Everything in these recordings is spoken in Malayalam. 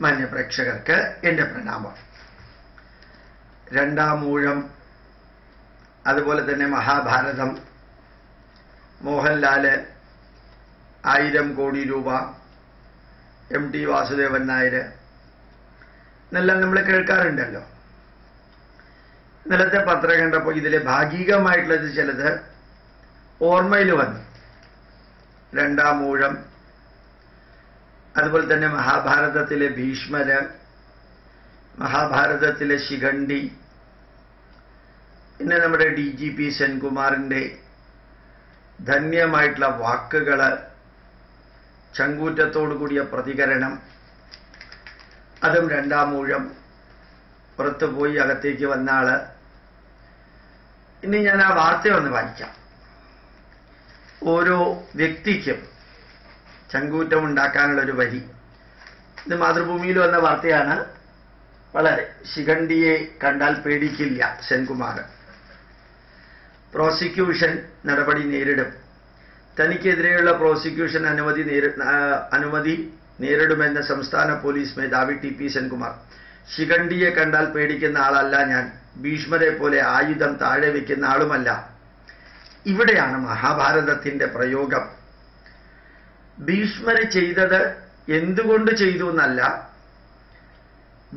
മാന്യപ്രേക്ഷകർക്ക് എൻ്റെ പ്രണാമം. രണ്ടാം ഊഴം, അതുപോലെ തന്നെ മഹാഭാരതം, മോഹൻലാല് 1000 കോടി രൂപ, MT വാസുദേവൻ നായർ എന്നെല്ലാം നമ്മൾ കേൾക്കാറുണ്ടല്ലോ. ഇന്നലത്തെ പത്രം കണ്ടപ്പോൾ ഇതിലെ ഭാഗികമായിട്ടുള്ളത് ചിലത് ഓർമ്മയിൽ വന്നു. രണ്ടാം ഊഴം, അതുപോലെ തന്നെ മഹാഭാരതത്തിലെ ഭീഷ്മര്, മഹാഭാരതത്തിലെ ശിഖണ്ഡി, പിന്നെ നമ്മുടെ DGP സെൻകുമാറിൻ്റെ ധന്യമായിട്ടുള്ള വാക്കുകൾ, ചങ്കൂറ്റത്തോടു കൂടിയ പ്രതികരണം, അതും രണ്ടാം ഊഴം. പുറത്തുപോയി അകത്തേക്ക് വന്ന ആള്. ഇനി ഞാൻ ആ വാർത്ത ഒന്ന് വായിക്കാം. ഓരോ വ്യക്തിക്കും ചങ്കൂറ്റം ഉണ്ടാക്കാനുള്ളൊരു വരി. ഇത് മാതൃഭൂമിയിൽ വന്ന വാർത്തയാണ്. വളരെ ശിഖണ്ഡിയെ കണ്ടാൽ പേടിക്കില്ല സെൻകുമാർ. പ്രോസിക്യൂഷൻ നടപടി നേരിടും. തനിക്കെതിരെയുള്ള പ്രോസിക്യൂഷൻ അനുമതി നേരിടുമെന്ന് സംസ്ഥാന പോലീസ് മേധാവി TP സെൻകുമാർ. ശിഖണ്ഡിയെ കണ്ടാൽ പേടിക്കുന്ന ആളല്ല ഞാൻ. ഭീഷ്മരെ പോലെ ആയുധം താഴെ വയ്ക്കുന്ന ആളുമല്ല. ഇവിടെയാണ് മഹാഭാരതത്തിന്റെ പ്രയോഗം. ഭീഷ്മര് ചെയ്തത് എന്തുകൊണ്ട് ചെയ്തു എന്നല്ല,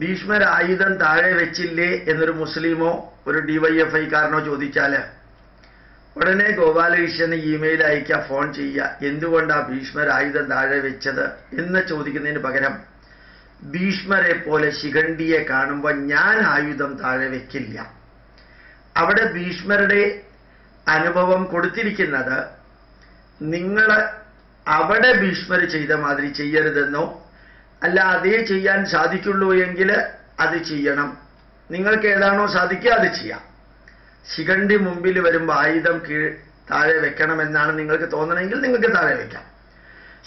ഭീഷ്മർ ആയുധം താഴെ വെച്ചില്ലേ എന്നൊരു മുസ്ലിമോ ഒരു DYFI കാരനോ ചോദിച്ചാല് ഉടനെ ഗോപാലകൃഷ്ണന് ഇമെയിൽ അയക്കുക, ഫോൺ ചെയ്യുക, എന്തുകൊണ്ടാണ് ഭീഷ്മർ ആയുധം താഴെ വെച്ചത് എന്ന് ചോദിക്കുന്നതിന് പകരം ഭീഷ്മരെ പോലെ ശിഖണ്ഡിയെ കാണുമ്പോൾ ഞാൻ ആയുധം താഴെ വെക്കില്ല. അവിടെ ഭീഷ്മരുടെ അനുഭവം കൊടുത്തിരിക്കുന്നത് നിങ്ങൾ അവിടെ ഭീഷ്മർ ചെയ്ത മാതിരി ചെയ്യരുതെന്നോ, അല്ല അതേ ചെയ്യാൻ സാധിക്കുള്ളൂ എങ്കിൽ അത് ചെയ്യണം, നിങ്ങൾക്ക് ഏതാണോ സാധിക്കുക അത് ചെയ്യാം. ശിഖണ്ഡി മുമ്പിൽ വരുമ്പോൾ ആയുധം താഴെ വെക്കണമെന്നാണ് നിങ്ങൾക്ക് തോന്നണമെങ്കിൽ നിങ്ങൾക്ക് താഴെ വെക്കാം.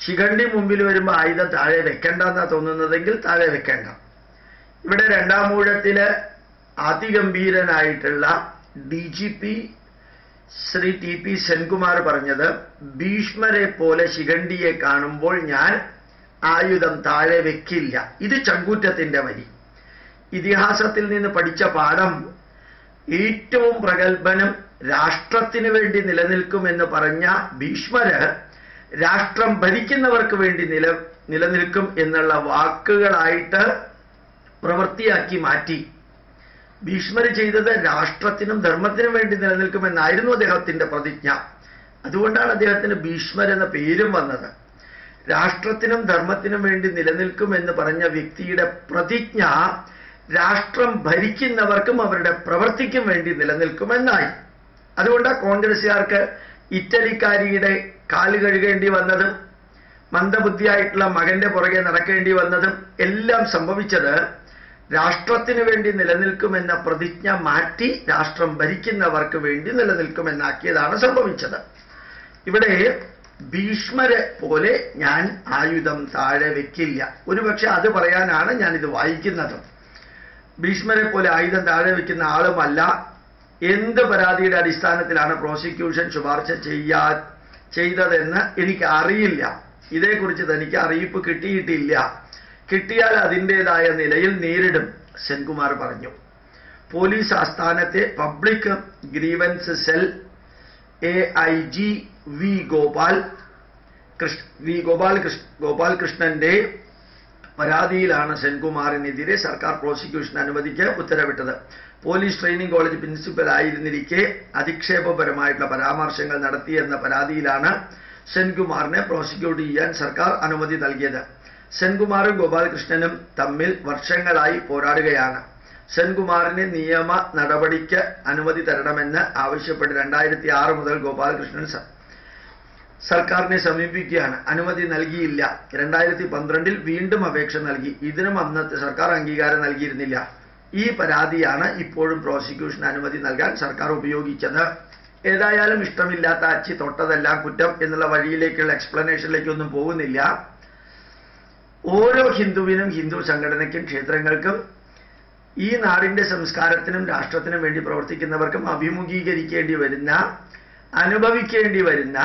ശിഖണ്ഡി മുമ്പിൽ വരുമ്പോൾ ആയുധം താഴെ വെക്കേണ്ടെന്നാണ് തോന്നുന്നതെങ്കിൽ താഴെ വെക്കേണ്ട. ഇവിടെ രണ്ടാം ഊഴത്തില് അതിഗംഭീരനായിട്ടുള്ള DGP ശ്രീ TP സെൻകുമാർ പറഞ്ഞത്, ഭീഷ്മരെ പോലെ ശിഖണ്ഡിയെ കാണുമ്പോൾ ഞാൻ ആയുധം താഴെ വെക്കില്ല. ഇത് ചങ്കൂറ്റത്തിന്റെ വരി. ഇതിഹാസത്തിൽ നിന്ന് പഠിച്ച പാഠം, ഏറ്റവും പ്രഗത്ഭനും രാഷ്ട്രത്തിന് വേണ്ടി നിലനിൽക്കുമെന്ന് പറഞ്ഞ ഭീഷ്മര് രാഷ്ട്രം ഭരിക്കുന്നവർക്ക് വേണ്ടി നിലനിൽക്കും എന്നുള്ള വാക്കുകളായിട്ട് പ്രവൃത്തിയാക്കി മാറ്റി. ഭീഷ്മര് ചെയ്തത് രാഷ്ട്രത്തിനും ധർമ്മത്തിനും വേണ്ടി നിലനിൽക്കുമെന്നായിരുന്നു അദ്ദേഹത്തിന്റെ പ്രതിജ്ഞ. അതുകൊണ്ടാണ് അദ്ദേഹത്തിന് ഭീഷ്മർ എന്ന പേരും വന്നത്. രാഷ്ട്രത്തിനും ധർമ്മത്തിനും വേണ്ടി നിലനിൽക്കുമെന്ന് പറഞ്ഞ വ്യക്തിയുടെ പ്രതിജ്ഞ രാഷ്ട്രം ഭരിക്കുന്നവർക്കും അവരുടെ പ്രവൃത്തിക്കും വേണ്ടി നിലനിൽക്കുമെന്നായി. അതുകൊണ്ടാണ് കോൺഗ്രസ്സുകാർക്ക് ഇറ്റലിക്കാരിയുടെ കാല് കഴുകേണ്ടി വന്നതും മന്ദബുദ്ധിയായിട്ടുള്ള മകന്റെ പുറകെ നടക്കേണ്ടി വന്നതും എല്ലാം സംഭവിച്ചത് രാഷ്ട്രത്തിന് വേണ്ടി നിലനിൽക്കുമെന്ന പ്രതിജ്ഞ മാറ്റി രാഷ്ട്രം ഭരിക്കുന്നവർക്ക് വേണ്ടി നിലനിൽക്കുമെന്നാക്കിയതാണ് സംഭവിച്ചത്. ഇവിടെ ഭീഷ്മരെ പോലെ ഞാൻ ആയുധം താഴെ വെക്കില്ല. ഒരുപക്ഷെ അത് പറയാനാണ് ഞാനിത് വായിക്കുന്നത്. ഭീഷ്മരെ പോലെ ആയുധം താഴെ വെക്കുന്ന ആളുമല്ല. എന്ത് പരാതിയുടെ അടിസ്ഥാനത്തിലാണ് പ്രോസിക്യൂഷൻ ശുപാർശ ചെയ്തതെന്ന് എനിക്ക് അറിയില്ല. ഇതേക്കുറിച്ച് തനിക്ക് അറിയിപ്പ് കിട്ടിയിട്ടില്ല. കിട്ടിയാൽ അതിൻ്റെതായ നിലയിൽ നേരിടും സെൻകുമാർ പറഞ്ഞു. പോലീസ് ആസ്ഥാനത്തെ പബ്ലിക് ഗ്രീവൻസ് സെൽ AIG ഗോപാൽകൃഷ്ണന്റെ പരാതിയിലാണ് സെൻകുമാറിനെതിരെ സർക്കാർ പ്രോസിക്യൂഷൻ അനുമതിക്ക് ഉത്തരവിട്ടത്. പോലീസ് ട്രെയിനിങ് കോളേജ് പ്രിൻസിപ്പൽ ആയിരുന്നിരിക്കെ അധിക്ഷേപപരമായിട്ടുള്ള പരാമർശങ്ങൾ നടത്തിയെന്ന പരാതിയിലാണ് സെൻകുമാറിനെ പ്രോസിക്യൂട്ട് ചെയ്യാൻ സർക്കാർ അനുമതി നൽകിയത്. സെൻകുമാറും ഗോപാലകൃഷ്ണനും തമ്മിൽ വർഷങ്ങളായി പോരാടുകയാണ്. സെൻകുമാറിന് നിയമ നടപടിക്ക് അനുമതി തരണമെന്ന് ആവശ്യപ്പെട്ട് 2006 മുതൽ ഗോപാലകൃഷ്ണൻ സർക്കാരിനെ സമീപിക്കുകയാണ്. അനുമതി നൽകിയില്ല. 2012 വീണ്ടും അപേക്ഷ നൽകി. ഇതിനും അന്നത്തെ സർക്കാർ അംഗീകാരം നൽകിയിരുന്നില്ല. ഈ പരാതിയാണ് ഇപ്പോഴും പ്രോസിക്യൂഷൻ അനുമതി നൽകാൻ സർക്കാർ ഉപയോഗിച്ചത്. ഏതായാലും ഇഷ്ടമില്ലാത്ത അച്ചി തൊട്ടതെല്ലാം കുറ്റം എന്നുള്ള വഴിയിലേക്കുള്ള എക്സ്പ്ലനേഷനിലേക്കൊന്നും പോകുന്നില്ല. ഓരോ ഹിന്ദുവിനും, ഹിന്ദു സംഘടനയ്ക്കും, ക്ഷേത്രങ്ങൾക്കും, ഈ നാടിന്റെ സംസ്കാരത്തിനും രാഷ്ട്രത്തിനും വേണ്ടി പ്രവർത്തിക്കുന്നവർക്കും അഭിമുഖീകരിക്കേണ്ടി വരുന്ന, അനുഭവിക്കേണ്ടി വരുന്ന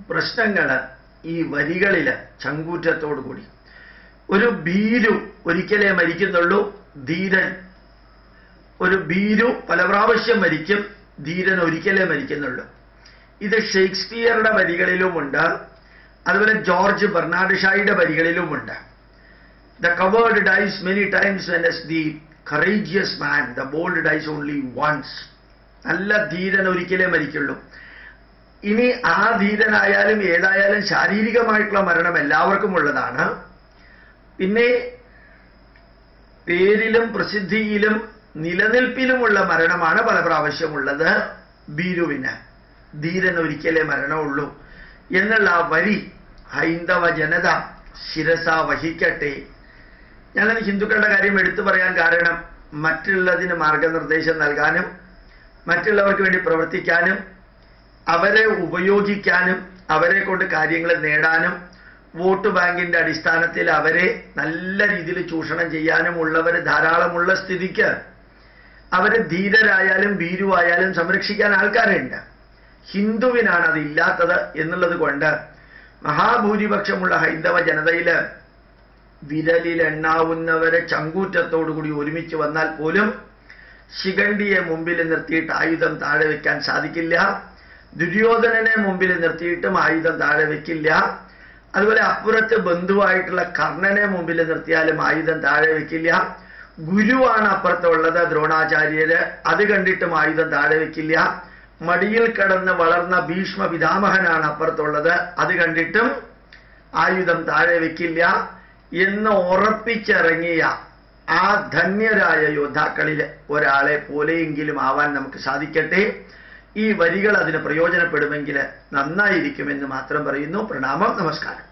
പ്രശ്നങ്ങൾ ഈ വരികളിൽ ചങ്കൂറ്റത്തോടു കൂടി ഒരു ഭീരു ഒരിക്കലേ മരിക്കുന്നുള്ളൂ, ധീരൻ. ഒരു ഭീരു പല പ്രാവശ്യം മരിക്കും, ധീരൻ ഒരിക്കലേ മരിക്കുന്നുള്ളൂ. ഇത് ഷേക്സ്പിയറുടെ വരികളിലുമുണ്ട്, അതുപോലെ ജോർജ് ബെർണാഡ് ഷായുടെ വരികളിലുമുണ്ട്. The coward dies many times when as the courageous man, the bold dies only once. നല്ല ധീരൻ ഒരിക്കലേ മരിക്കുള്ളൂ. ഇനി ആ ധീരനായാലും ഏതായാലും ശാരീരികമായിട്ടുള്ള മരണം എല്ലാവർക്കും ഉള്ളതാണ്. പിന്നെ പേരിലും പ്രസിദ്ധിയിലും നിലനിൽപ്പിലുമുള്ള മരണമാണ് പല പ്രാവശ്യമുള്ളത് ഭീരുവിന്. ധീരൻ ഒരിക്കലേ മരണമുള്ളൂ എന്നുള്ള ആ വരി ഹൈന്ദവ ജനത ശിരസ വഹിക്കട്ടെ. ഞാനത് ഹിന്ദുക്കളുടെ കാര്യം എടുത്തു പറയാൻ കാരണം മറ്റുള്ളതിന് മാർഗനിർദ്ദേശം നൽകാനും മറ്റുള്ളവർക്ക് വേണ്ടി പ്രവർത്തിക്കാനും അവരെ ഉപയോഗിക്കാനും അവരെ കൊണ്ട് കാര്യങ്ങൾ നേടാനും വോട്ട് ബാങ്കിന്റെ അടിസ്ഥാനത്തിൽ അവരെ നല്ല രീതിയിൽ ചൂഷണം ചെയ്യാനും ഉള്ളവർ ധാരാളമുള്ള സ്ഥിതിക്ക് അവര് ധീരരായാലും ഭീരുവായാലും സംരക്ഷിക്കാൻ ആൾക്കാരുണ്ട്. ഹിന്ദുവിനാണ് അതില്ലാത്തത് എന്നുള്ളത് കൊണ്ട് മഹാഭൂരിപക്ഷമുള്ള ഹൈന്ദവ ജനതയില് വിരലിലെണ്ണാവുന്നവരെ ചങ്കൂറ്റത്തോടുകൂടി ഒരുമിച്ച് വന്നാൽ പോലും ശിഖണ്ഡിയെ മുമ്പിൽ നിർത്തിയിട്ട് ആയുധം താഴെ വെക്കാൻ സാധിക്കില്ല. ദുര്യോധനനെ മുമ്പിൽ നിർത്തിയിട്ടും ആയുധം താഴെ വെക്കില്ല. അതുപോലെ അപ്പുറത്ത് ബന്ധുവായിട്ടുള്ള കർണനെ മുമ്പിൽ നിർത്തിയാലും ആയുധം താഴെ വെക്കില്ല. ഗുരുവാണ് അപ്പുറത്തുള്ളത്, ദ്രോണാചാര്യര്, അത് കണ്ടിട്ടും ആയുധം താഴെ വെക്കില്ല. മടിയിൽ കിടന്ന് വളർന്ന ഭീഷ്മ പിതാമഹനാണ് അപ്പുറത്തുള്ളത്, അത് കണ്ടിട്ടും ആയുധം താഴെ വെക്കില്ല എന്ന് ഉറപ്പിച്ചിറങ്ങിയ ആ ധന്യരായ യോദ്ധാക്കളിൽ ഒരാളെ പോലെയെങ്കിലും ആവാൻ നമുക്ക് സാധിക്കട്ടെ. ഈ വരികൾ അതിന് പ്രയോജനപ്പെടുമെങ്കിൽ നന്നായിരിക്കുമെന്ന് മാത്രം പറയുന്നു. പ്രണാമം, നമസ്കാരം.